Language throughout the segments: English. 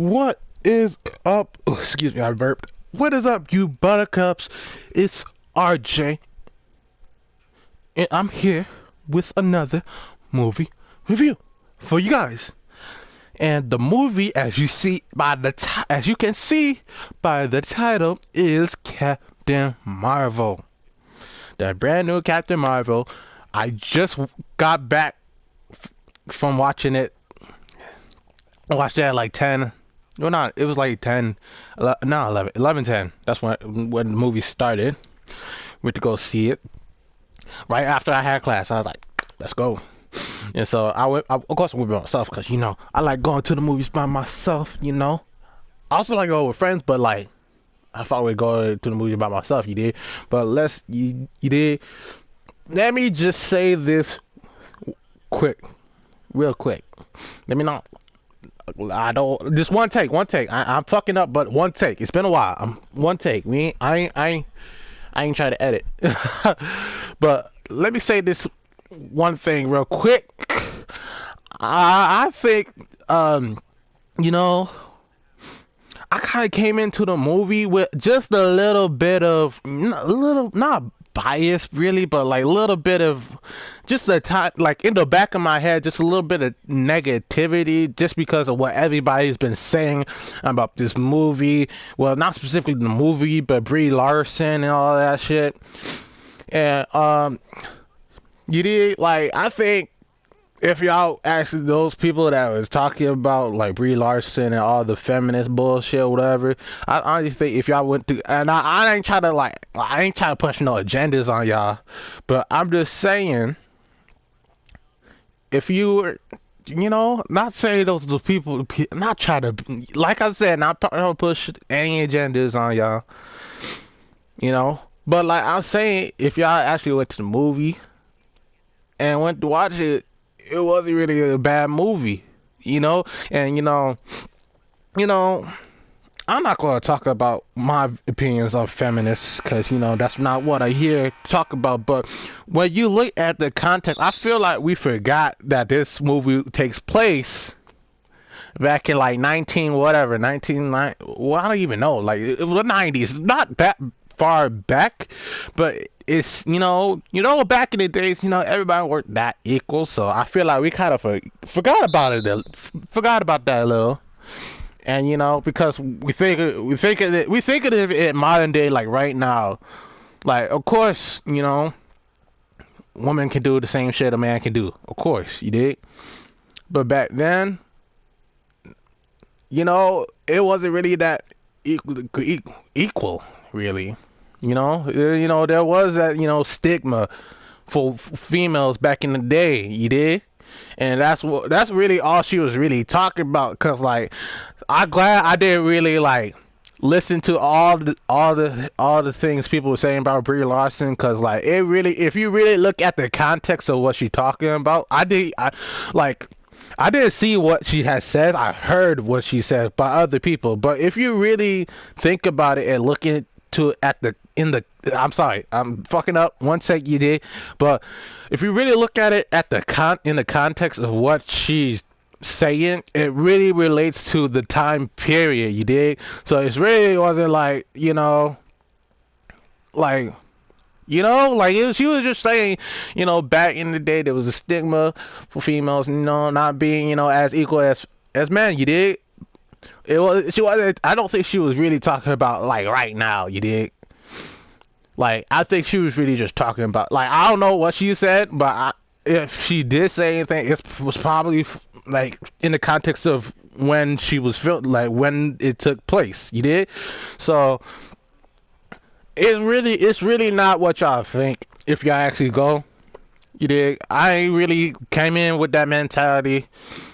What is up? Oh, excuse me, I burped. What is up, you buttercups? It's RJ, and I'm here with another movie review for you guys. And the movie, as you see by as you can see by the title, is Captain Marvel. The brand new Captain Marvel. I just got back from watching it. I watched it at like 10. Well, not. It was like 10. No, 11. 11, 10. That's when the movie started. Went to go see it. Right after I had class, I was like, let's go. And so of course, I went by myself because, I like going to the movies by myself. I also like going with friends, but like, I thought we'd go to the movies by myself, you did. But you did. Let me just say this real quick. Let me not. I don't. Just one take. I'm fucking up, but one take. It's been a while. One take. I ain't trying to edit. But let me say this one thing real quick. I think you know, I kind of came into the movie with just a little bit of, not bias really, but like a little bit of, just a time, like in the back of my head, just a little bit of negativity, just because of what everybody's been saying about this movie. Well, not specifically the movie, but Brie Larson and all that shit. And you did, like, I think if y'all actually, those people that was talking about like Brie Larson and all the feminist bullshit or whatever, I honestly think if y'all went to, and I ain't trying to I ain't trying to push no agendas on y'all, but I'm just saying, if you were, not saying those people, not try to, like I said, not trying to push any agendas on y'all, but like I'm saying, if y'all actually went to the movie and went to watch it, it wasn't really a bad movie. And I'm not going to talk about my opinions of feminists because that's not what I hear talk about. But when you look at the context, I feel like we forgot that this movie takes place back in like 19 whatever 1990. Well, I don't even know, like it was the 90s, not that far back, but it's back in the days, everybody worked that equal. So I feel like we kind of forgot about forgot about that a little. And because we think of it in modern day, like right now, like of course, woman can do the same shit a man can do, of course, you did. But back then, it wasn't really that equal really. There was that, stigma for females back in the day, you did. And that's really all she was really talking about. Cause like, I'm glad I didn't really like listen to all the things people were saying about Brie Larson. Cause like, it really, if you really look at the context of what she's talking about, I didn't see what she has said. I heard what she said by other people. But if you really think about it and look into I'm sorry, I'm fucking up. One sec, you did. But if you really look at it in the context of what she's saying, it really relates to the time period. You did. So it really wasn't like like she was just saying, back in the day there was a stigma for females, not being, as equal as men. You did. She wasn't. I don't think she was really talking about like right now. You did. Like, I think she was really just talking about, like, I don't know what she said, but if she did say anything, it was probably like in the context of when she was filmed, like when it took place. You did. So it's really not what y'all think if y'all actually go. You did. I ain't really came in with that mentality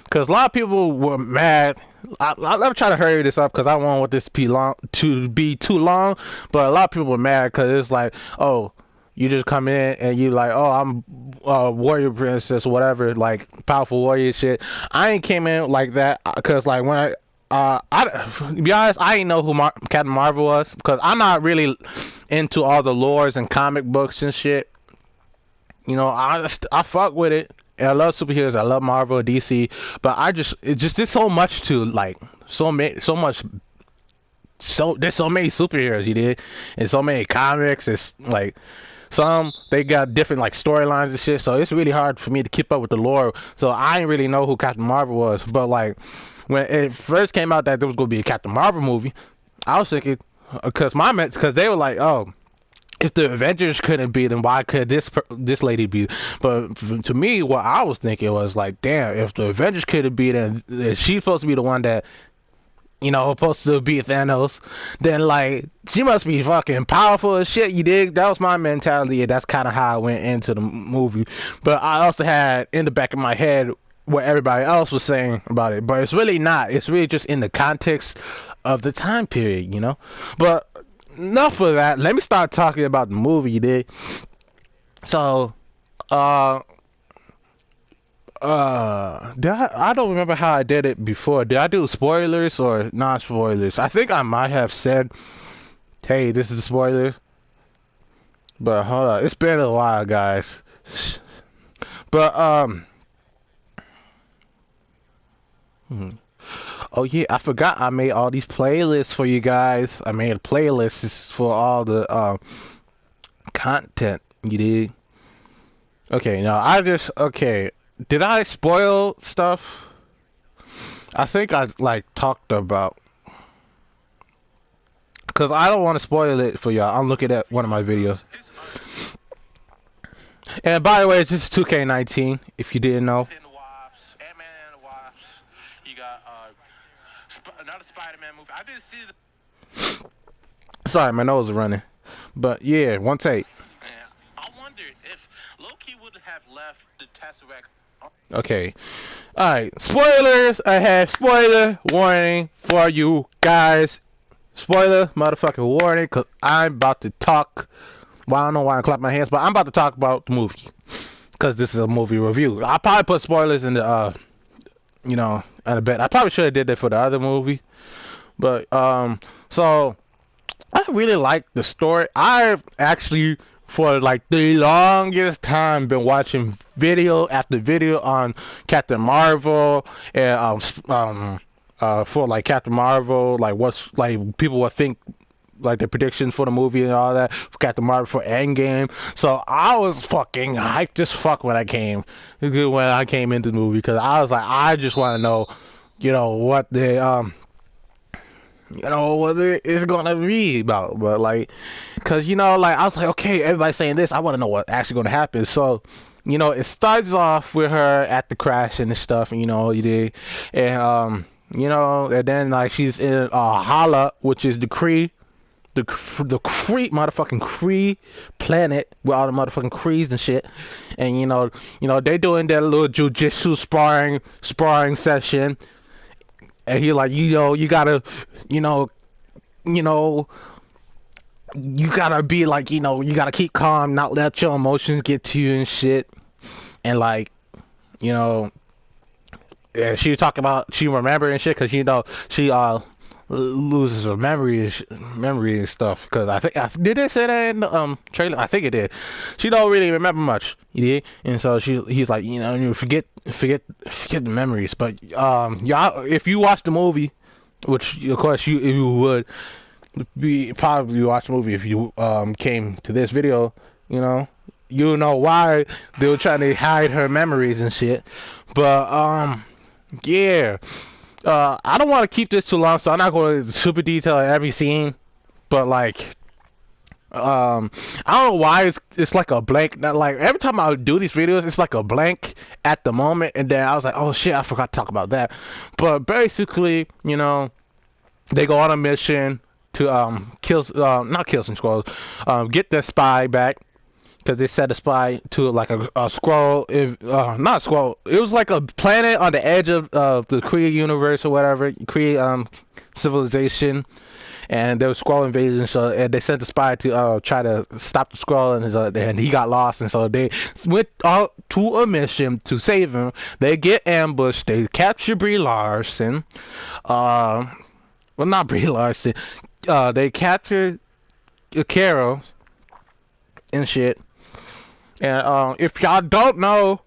because a lot of people were mad. I'm trying to hurry this up because I don't want this to be too long. But a lot of people were mad because it's like, oh, you just come in and you like, oh, I'm a warrior princess or whatever, like powerful warrior shit. I ain't came in like that because like when to be honest, I didn't know who Captain Marvel was because I'm not really into all the lores and comic books and shit. I fuck with it. And I love superheroes. I love Marvel, DC, but it just there's so much to like, so much, there's so many superheroes you did, and so many comics. It's like some they got different like storylines and shit. So it's really hard for me to keep up with the lore. So I didn't really know who Captain Marvel was. But like when it first came out that there was gonna be a Captain Marvel movie, I was thinking because they were like, oh, if the Avengers couldn't beat them, why could this lady be? But to me, what I was thinking was like, damn, if the Avengers couldn't beat them, she's supposed to be the one that supposed to beat Thanos, then like she must be fucking powerful as shit. You dig? That was my mentality, and that's kind of how I went into the movie. But I also had in the back of my head what everybody else was saying about it, but it's really not. It's really just in the context of the time period, But enough of that. Let me start talking about the movie. You dig? So, uh, I don't remember how I did it before. Did I do spoilers or non-spoilers? I think I might have said, "Hey, this is a spoiler." But hold on, it's been a while, guys. But hmm. Oh yeah, I forgot I made all these playlists for you guys. I made playlists for all the content. You did. Okay, now okay. Did I spoil stuff? I think I like talked about because I don't want to spoil it for y'all. I'm looking at one of my videos. And by the way, it's just 2K19. If you didn't know. Another Spider-Man movie. I didn't see the. Sorry, my nose is running. But yeah, one take. Yeah. I wonder if Loki would have left the Tesseract. Okay. Alright. Spoilers. I have spoiler warning for you guys. Spoiler motherfucking warning, because I'm about to talk. Well, I don't know why I clap my hands, but I'm about to talk about the movie. Because this is a movie review. I'll probably put spoilers in the, I bet. I probably should have did that for the other movie. But, so, I really like the story. I've actually, for like the longest time, been watching video after video on Captain Marvel and, for like Captain Marvel, like what's, like, people would think, like the predictions for the movie and all that for Captain Marvel for Endgame. So I was fucking hyped as fuck when I came into the movie because I was like, I just want to know, what the what it is gonna be about. But like, cause like I was like, okay, everybody's saying this. I want to know what actually gonna happen. So. It starts off with her at the crash and stuff, and you did, and and then like she's in Hala, which is the Kree. The Kree motherfucking Kree planet with all the motherfucking Krees and shit, and they doing their little jujitsu sparring session, and he like you gotta you gotta be like you gotta keep calm, not let your emotions get to you and shit, and like yeah, she was talking about she remember and shit because she loses her memory and stuff because I think did they say that in the trailer? I think it did. She don't really remember much, and so he's like you forget the memories. But y'all, if you watch the movie, which of course you would probably watch the movie if you came to this video, you know why they were trying to hide her memories and shit. But yeah. I don't want to keep this too long, so I'm not going to super detail every scene. But like, I don't know why it's like a blank. Not like every time I do these videos, it's like a blank at the moment, and then I was like, oh shit, I forgot to talk about that. But basically, they go on a mission to not kill some squirrels, get their spy back. Because they set a spy to like a scroll, not a scroll. It was like a planet on the edge of the Kree universe or whatever, Kree civilization, and there was scroll invasion. So and they sent the spy to try to stop the scroll, and he got lost. And so they went out to a mission to save him. They get ambushed. They capture Brie Larson. Well, not Brie Larson. They captured Carol and shit. And if y'all don't know,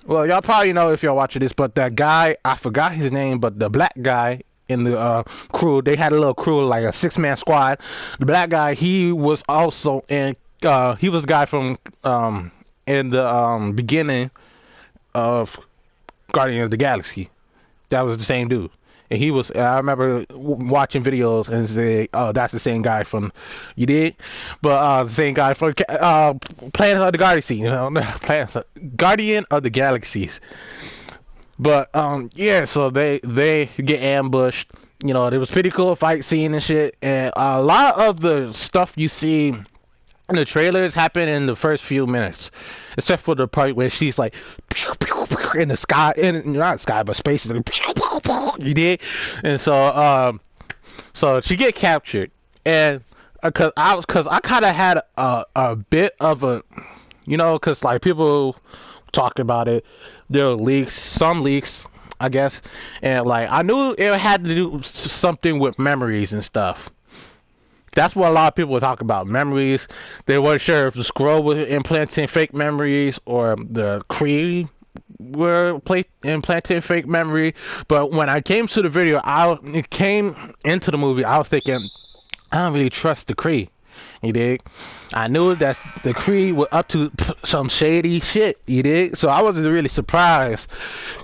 Well, y'all probably know if y'all watching this, but that guy, I forgot his name, but the black guy in the crew, they had a little crew, like a six-man squad. The black guy, he was also in, he was the guy from, in the beginning of Guardian of the Galaxy. That was the same dude. And he was, I remember watching videos and say, oh, that's the same guy from, you did? But the same guy from Planet of the Galaxy, you know, Guardian of the Galaxies. But yeah, so they get ambushed. You know, there was pretty cool fight scene and shit. And a lot of the stuff you see in the trailers happen in the first few minutes, except for the part where she's like in the sky, in not sky but space. You did, and so she get captured, and cause I kind of had a bit of a, you know, cause like people talk about it, there were leaks, some leaks, I guess, and like I knew it had to do something with memories and stuff. That's what a lot of people were talking about, memories. They weren't sure if the scroll was implanting fake memories or the Kree were implanting fake memory. But when I came to the video, it came into the movie, I was thinking, I don't really trust the Kree. You dig? I knew that the Kree were up to some shady shit. You dig? So I wasn't really surprised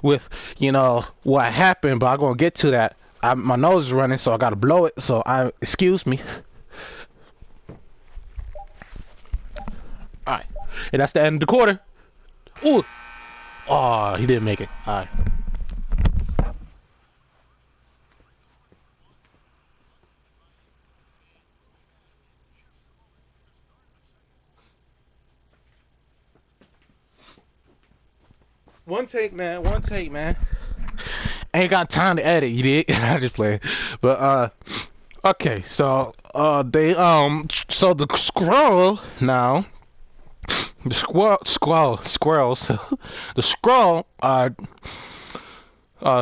with, you know, what happened. But I'm gonna get to that. My nose is running, so I gotta blow it. So excuse me. All right, and that's the end of the quarter. Ooh, oh, he didn't make it. All right. One take, man. One take, man. Ain't got time to edit. You did? I just play. But okay. So so the scroll now. The squirrels. The scroll.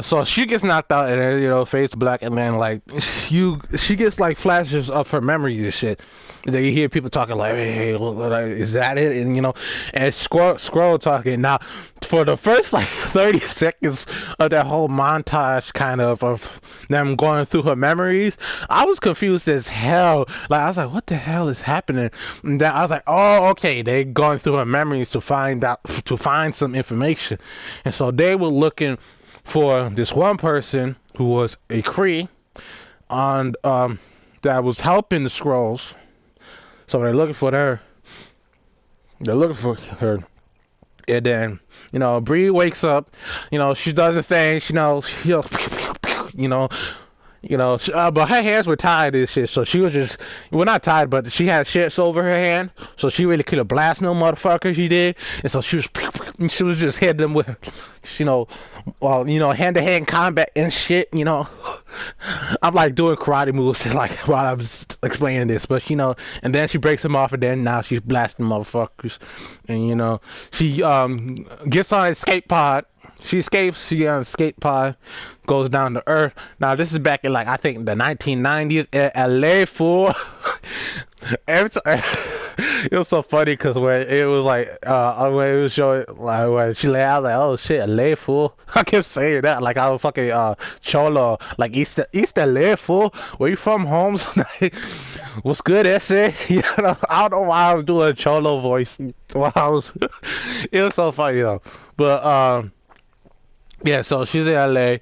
So she gets knocked out and then, you know, fades to black, and then like she gets like flashes of her memories and shit. And then you hear people talking like, "Hey, is that it?" And you know, and scroll talking. Now, for the first like 30 seconds of that whole montage, kind of them going through her memories, I was confused as hell. Like I was like, "What the hell is happening?" And then I was like, "Oh, okay, they going through her memories to find some information," and so they were looking for this one person who was a Kree on that was helping the scrolls. So they're looking for her. They're looking for her. And then, you know, Bree wakes up, you know, she does the thing, she knows, you know, but her hands were tied and shit, so she was just, well, not tied, but she had shits over her hand, so she really could have blasted no motherfucker, she did, and so she was just hitting them with, you know, well, you know, hand-to-hand combat and shit, you know. I'm like doing karate moves like while I was explaining this, but you know, and then she breaks them off, and then now she's blasting motherfuckers, and you know, she gets on a escape pod. She escapes. She gets on a escape pod, goes down to Earth. Now this is back in like I think the 1990s in LA, fool. Every time, it was so funny because when it was like when it was showing like when she lay out like, oh shit, LA, fool. I kept saying that like I was fucking cholo, like East LA, fool. Where you from, Holmes? What's good, essay? You know, I don't know why I was doing a cholo voice while I was. It was so funny though, but yeah, so she's in LA.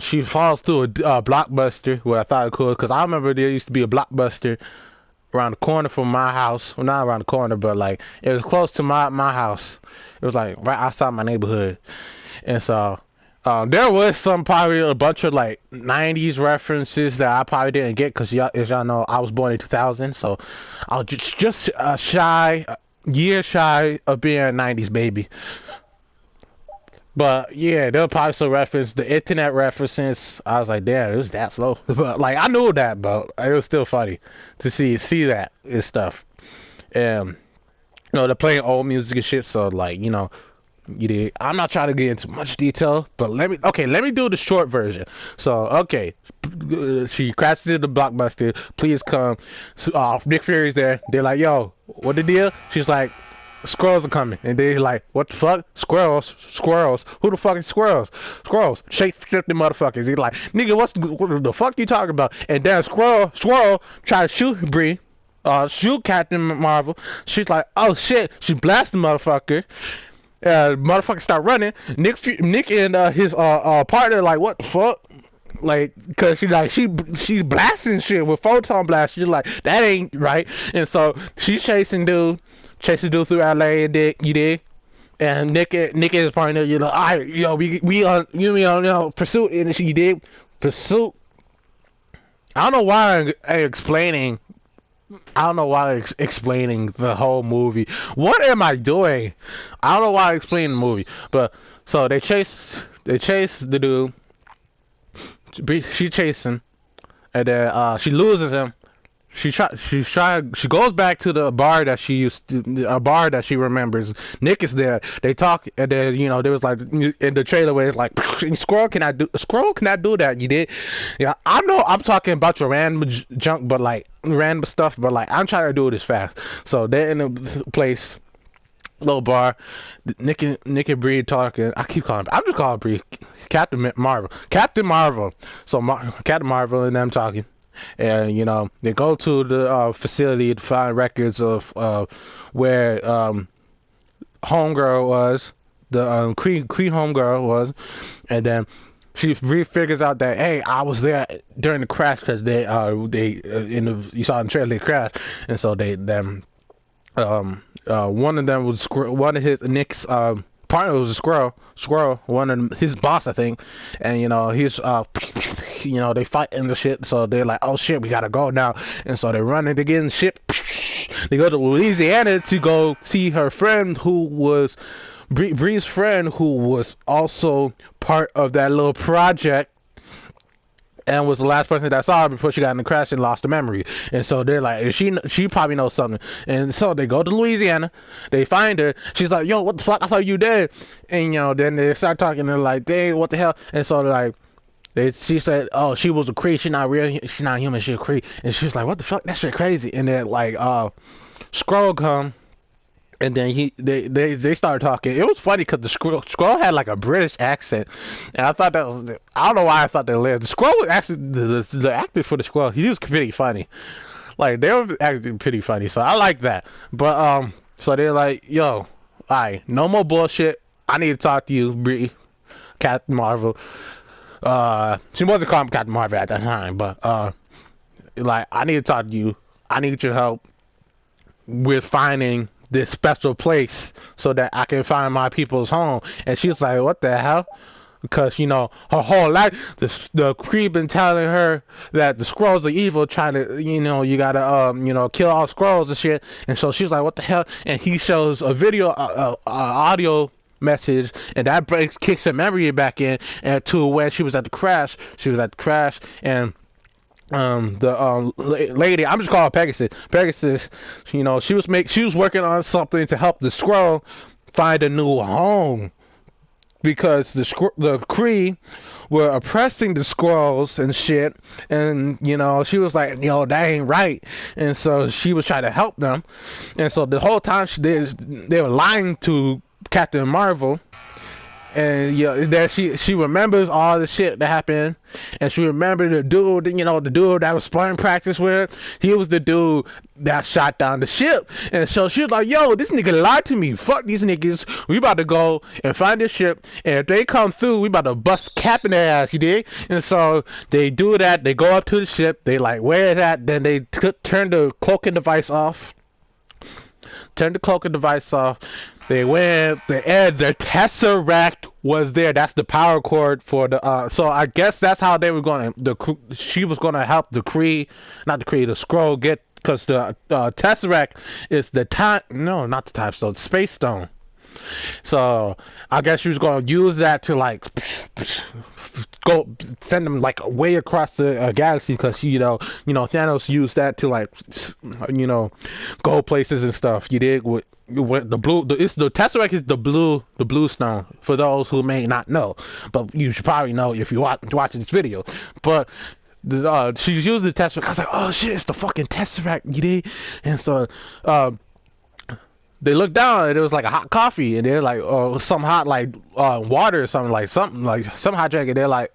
She falls through a Blockbuster, where I thought it could, because I remember there used to be a Blockbuster around the corner from my house. Well, not around the corner, but like it was close to my house. It was like right outside my neighborhood, and so there was probably a bunch of like '90s references that I probably didn't get because as y'all know, I was born in 2000, so I was just year shy of being a '90s baby. But yeah, they'll probably still reference the internet references. I was like, damn, it was that slow. But like I knew that, but it was still funny to see that and stuff. And you know, they're playing old music and shit, so like, you know, you did. I'm not trying to get into much detail, but let me do the short version. So okay, she crashes into the Blockbuster. Please come. Nick Fury's there. They're like, yo, what the deal? She's like, squirrels are coming, and they like, what the fuck? Squirrels. Who the fuck is squirrels? Squirrels. Shape-shifting motherfuckers. He's like, nigga, what the fuck you talking about? And then squirrel try to shoot Bree, shoot Captain Marvel. She's like, oh shit. She blasts the motherfucker. Motherfucker start running. Nick and his partner like, what the fuck? Like, cause she's blasting shit with photon blast. She's like, that ain't right. And so she's chasing dude through LA, and you did. And Nick and his partner, you know, we on pursuit, and she did pursuit. I don't know why I'm explaining. I don't know why I'm explaining the whole movie. What am I doing? I don't know why I'm explaining the movie. But so they chase the dude. She chasing, and then she loses him. She goes back to the bar that she used to, a bar that she remembers. Nick is there. They talk, and then you know there was like in the trailer where it's like, squirrel cannot do that. You did, yeah. I know I'm talking about your random junk, but like random stuff, but like I'm trying to do this fast. So they're in the place, little bar. Nick and Bree talking. I'm just calling Bree Captain Marvel. So Captain Marvel and them talking. And you know they go to the facility to find records of where homegirl was, the Kree homegirl was, and then she figures out that, hey, I was there during the crash, because you saw in the trailer they crashed, and so one of them was one of Nick's partner was a squirrel, one of his boss, I think, and you know he's you know they fight in the shit, so they're like, oh shit, we gotta go now, and so they run and they get in shit. They go to Louisiana to go see her friend, who was Bree's friend, who was also part of that little project, and was the last person that saw her before she got in the crash and lost the memory. And so they're like, she probably knows something. And so they go to Louisiana, they find her. She's like, yo, what the fuck? I thought you dead. And you know, then they start talking. They're like, dang, what the hell? And so they're like, she said, oh, she was a Kree. She's not real. She's not human. She's a Kree. And she was like, what the fuck? That shit crazy. And then like, Skrull come. And then they started talking. It was funny because the Skrull had like a British accent, and I thought that was, I don't know why I thought they lived. The Skrull was actually the actor for the Skrull. He was pretty funny. Like they were acting pretty funny, so I like that. But so they're like, yo, alright, no more bullshit. I need to talk to you, Brie, Captain Marvel. She wasn't called Captain Marvel at that time, but like I need to talk to you. I need your help with finding this special place so that I can find my people's home. And she's like, what the hell? Because you know her whole life the Kree been telling her that the Skrulls are evil, trying to, you know, you gotta you know, kill all Skrulls and shit. And so she's like, what the hell? And he shows a video audio message, and that kicks her memory back in, and to where she was at the crash. And the lady, I'm just calling her Pegasus, you know, she was working on something to help the Skrull find a new home, because the Kree were oppressing the Skrulls and shit, and you know she was like, yo, that ain't right. And so she was trying to help them, and so the whole time they were lying to Captain Marvel. And yeah, that she remembers all the shit that happened, and she remembered the dude, you know, the dude that was sparring practice with her. He was the dude that shot down the ship. And so she was like, yo, this nigga lied to me. Fuck these niggas. We about to go and find this ship, and if they come through, we about to bust cap in their ass, you dig? And so they do that. They go up to the ship. They like, where is that? Then they turn the cloaking device off. They went, the Tesseract was there. That's the power cord for the, so I guess that's how they were going to, she was going to help the Skrull get, because the Tesseract is the time, no, not the time stone, space stone. So I guess she was going to use that to like go send them like way across the galaxy, because you know Thanos used that to like, you know, go places and stuff. You did with the blue. The Tesseract is the blue stone, for those who may not know, but you should probably know if you watching this video. But she used the Tesseract. I was like, oh shit, it's the fucking Tesseract, you did. And so they looked down and it was like a hot coffee, and they're like, oh, some hot like water or something like some hot drink, and they're like,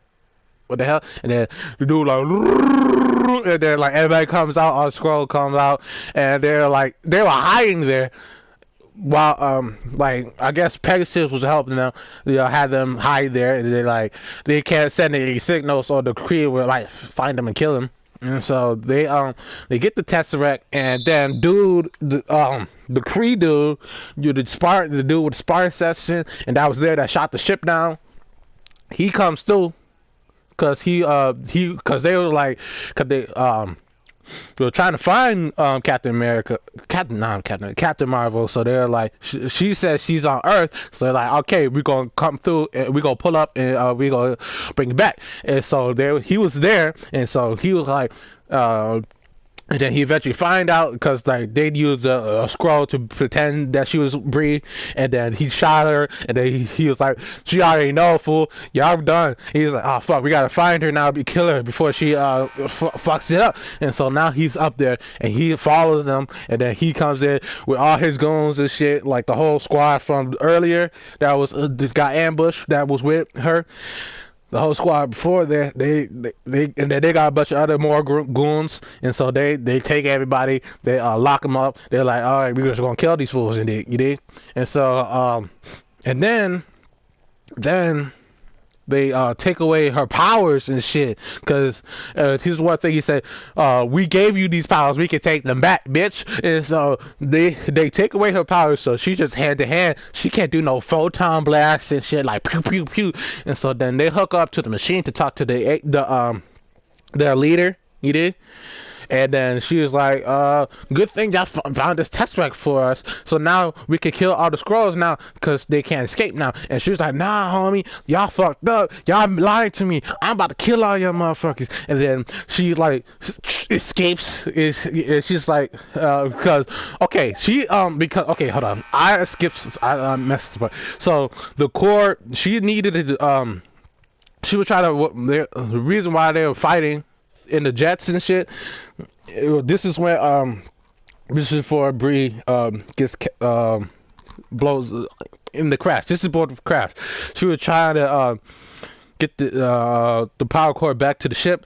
what the hell? And then the dude like, and then like everybody comes out, all the scroll comes out, and they're like, they were hiding there while like I guess Pegasus was helping them, had them hide there, and they like they can't send any signals, or the Kree will like find them and kill them. And so they get the Tesseract, and then the Kree dude, the dude with the Spartan session, and that was there that shot the ship down. He comes through, cause cause they were like, cause they were trying to find Captain Marvel. So they're like, she says she's on Earth. So they're like, okay, we're gonna come through and we're gonna pull up and we're gonna bring it back. And so he was there, and so he was like, and then he eventually find out because like they'd use a scroll to pretend that she was Bree, and then he shot her, and then he was like, "She already know, fool. Y'all done." He was like, "Oh fuck, we gotta find her now, be kill her before she fucks it up." And so now he's up there and he follows them, and then he comes in with all his goons and shit, like the whole squad from earlier that was got ambushed that was with her. The whole squad before there, they and then they got a bunch of other more goons, and so they take everybody, they lock them up. They're like, all right, we're just gonna kill these fools, and you did, and so and then they take away her powers and shit, because here's one thing he said, we gave you these powers, we can take them back, bitch. And so they take away her powers, so she just hand to hand, she can't do no photon blasts and shit like pew pew pew. And so then they hook up to the machine to talk to their leader, you did. And then she was like, good thing y'all found this Tesseract for us. So now we can kill all the Skrulls now because they can't escape now. And she was like, nah, homie, y'all fucked up. Y'all lied to me. I'm about to kill all y'all motherfuckers. And then she like escapes. She's like, because, okay, okay, hold on. I messed up. So the core, she needed to, she was trying to, the reason why they were fighting in the jets and shit. This is when this is for Bree gets blows in the crash. This is before the crash. She was trying to get the power core back to the ship.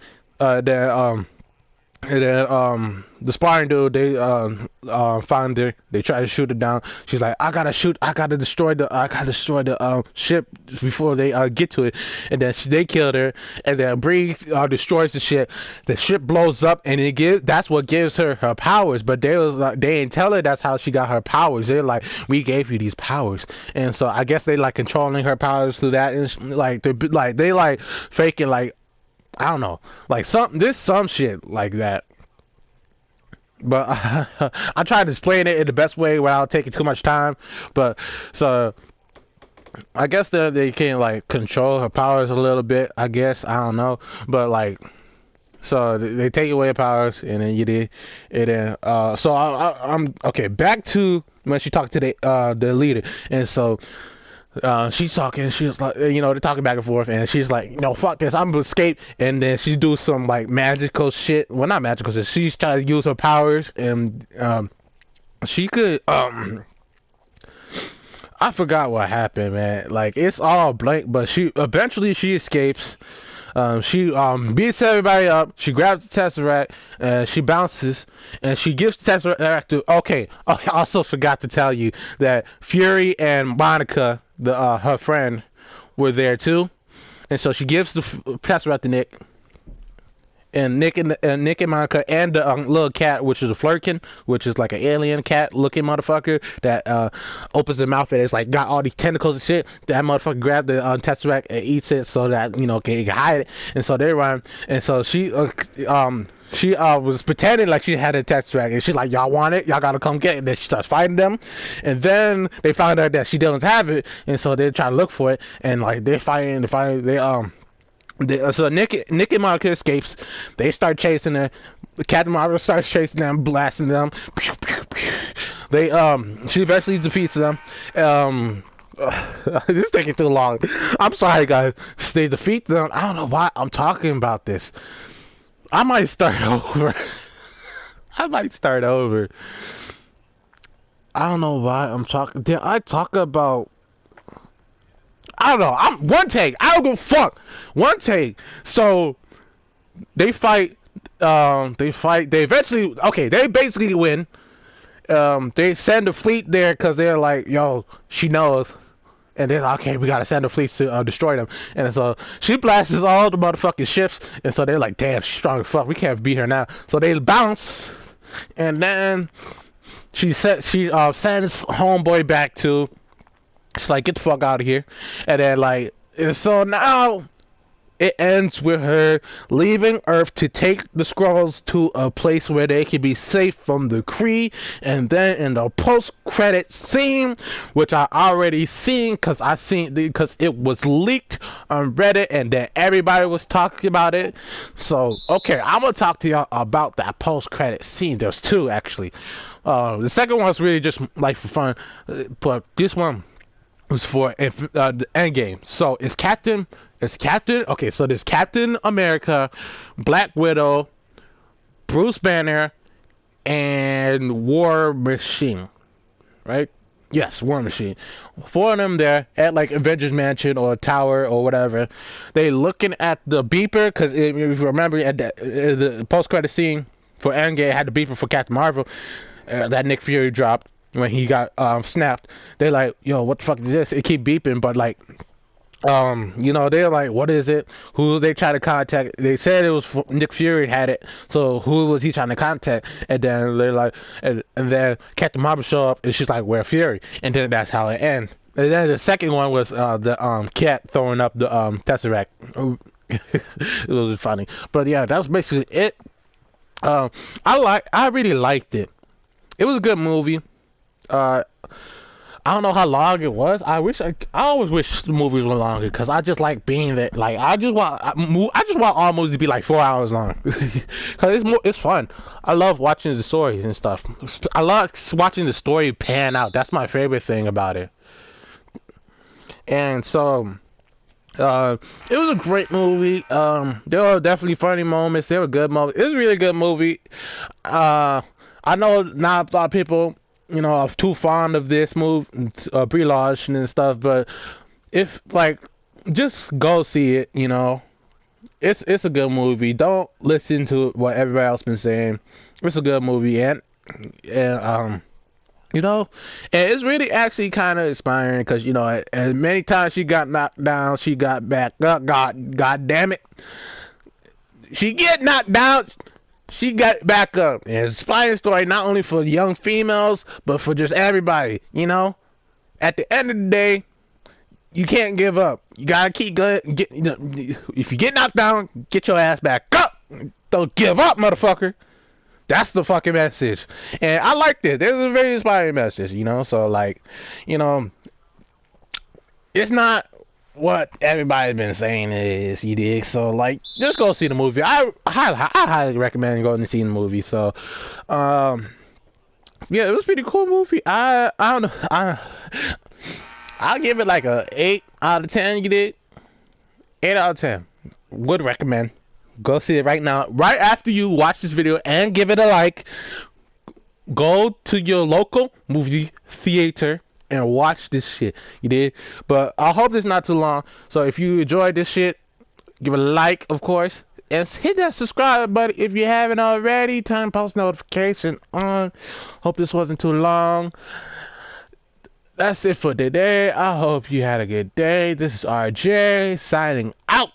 And then the sparring dude, they found her. They tried to shoot her down. She's like, I gotta destroy the ship before they get to it. And then they killed her. And then Bree destroys the ship. The ship blows up, and that's what gives her her powers. But they didn't tell her that's how she got her powers. They're like, we gave you these powers. And so I guess they like controlling her powers through that, and they like faking like, I don't know, like some shit like that. But I tried to explain it in the best way without taking too much time. But so I guess they can like control her powers a little bit. I guess, I don't know, but like, so they take away her powers, and then you did, and then so I'm okay. Back to when she talked to the leader, and so. She's talking, she's like, they're talking back and forth, and she's like, no, fuck this, I'm gonna escape. And then she do some like magical shit, well, not magical shit, she's trying to use her powers, and she could I forgot what happened, man, like it's all blank, but she eventually escapes. She beats everybody up. She grabs the Tesseract and she bounces, and she gives the Tesseract to. Okay, I also forgot to tell you that Fury and Monica, her friend, were there too, and so she gives the Tesseract to Nick. And Nick and Monica and the little cat, which is a Flurkin, which is like an alien cat looking motherfucker that opens their mouth and it's like got all these tentacles and shit. That motherfucker grabbed the Tesseract and eats it so that can hide it. And so they run. And so she was pretending like she had a Tesseract, and she's like, y'all want it? Y'all gotta come get it. And then she starts fighting them, and then they found out that she doesn't have it, and so they try to look for it, and like they're fighting. So Nick and Monica escapes. They start chasing her. Captain Marvel starts chasing them, blasting them. Pew, pew, pew. She eventually defeats them. This is taking too long. I'm sorry, guys. They defeat them. I don't know why I'm talking about this. I might start over. I might start over. I don't know why I'm talking. Did I talk about? I don't know. I'm one take. I don't give a fuck. One take. So they fight. They fight. They eventually. Okay. They basically win. They send the fleet there because they're like, yo, she knows. And then, okay, we gotta send the fleet to destroy them. And so she blasts all the motherfucking ships. And so they're like, damn, she's strong as fuck. We can't beat her now. So they bounce. And then sends homeboy back to. She's like, get the fuck out of here. And then, like, and so now it ends with her leaving Earth to take the scrolls to a place where they can be safe from the Kree. And then in the post-credit scene, which I already seen because it was leaked on Reddit and then everybody was talking about it. So okay, I'm gonna talk to y'all about that post-credit scene. There's two actually. The second one's really just like for fun, but this one was for the end game. So okay, so there's Captain America, Black Widow, Bruce Banner, and War Machine, right? Yes, War Machine. Four of them there at like Avengers Mansion or Tower or whatever. They looking at the beeper because if you remember at the post-credit scene for Endgame had the beeper for Captain Marvel that Nick Fury dropped when he got snapped. They're like, yo, what the fuck is this? It keep beeping, but like. They're like, what is it? Who they try to contact? They said it was Nick Fury had it, so who was he trying to contact? And then they're like, and then Captain Marvel show up, and she's like, where Fury? And then that's how it ends. And then the second one was the cat throwing up the Tesseract. It was funny, but yeah, that was basically it. I really liked it. It was a good movie. I don't know how long it was. I always wish the movies were longer because I just like being there. Like I just want all movies to be like 4 hours long because it's fun. I love watching the stories and stuff. I love watching the story pan out. That's my favorite thing about it. And so, it was a great movie. There were definitely funny moments. There were good moments. It was a really good movie. I know not a lot of people are too fond of this move, pre-launch and stuff, but if like, just go see it. It's a good movie. Don't listen to what everybody else been saying. It's a good movie, and and it's really actually kind of inspiring because as many times she got knocked down, she got back up. God damn it, she get knocked down. She got back up. And it's an inspiring story not only for young females, but for just everybody. At the end of the day, you can't give up. You gotta keep going. If you get knocked down, get your ass back up. Don't give up, motherfucker. That's the fucking message. And I liked it. It was a very inspiring message, So, like, it's not what everybody's been saying is, you dig? So like, just go see the movie. I highly recommend going to see the movie. So yeah, it was a pretty cool movie. I don't know, I'll give it like a 8 out of 10. You did 8 out of 10. Would recommend. Go see it right now, right after you watch this video, and give it a like. Go to your local movie theater and watch this shit. You did? But I hope it's not too long. So if you enjoyed this shit, give it a like, of course. And hit that subscribe button if you haven't already. Turn post notification on. Hope this wasn't too long. That's it for today. I hope you had a good day. This is RJ signing out.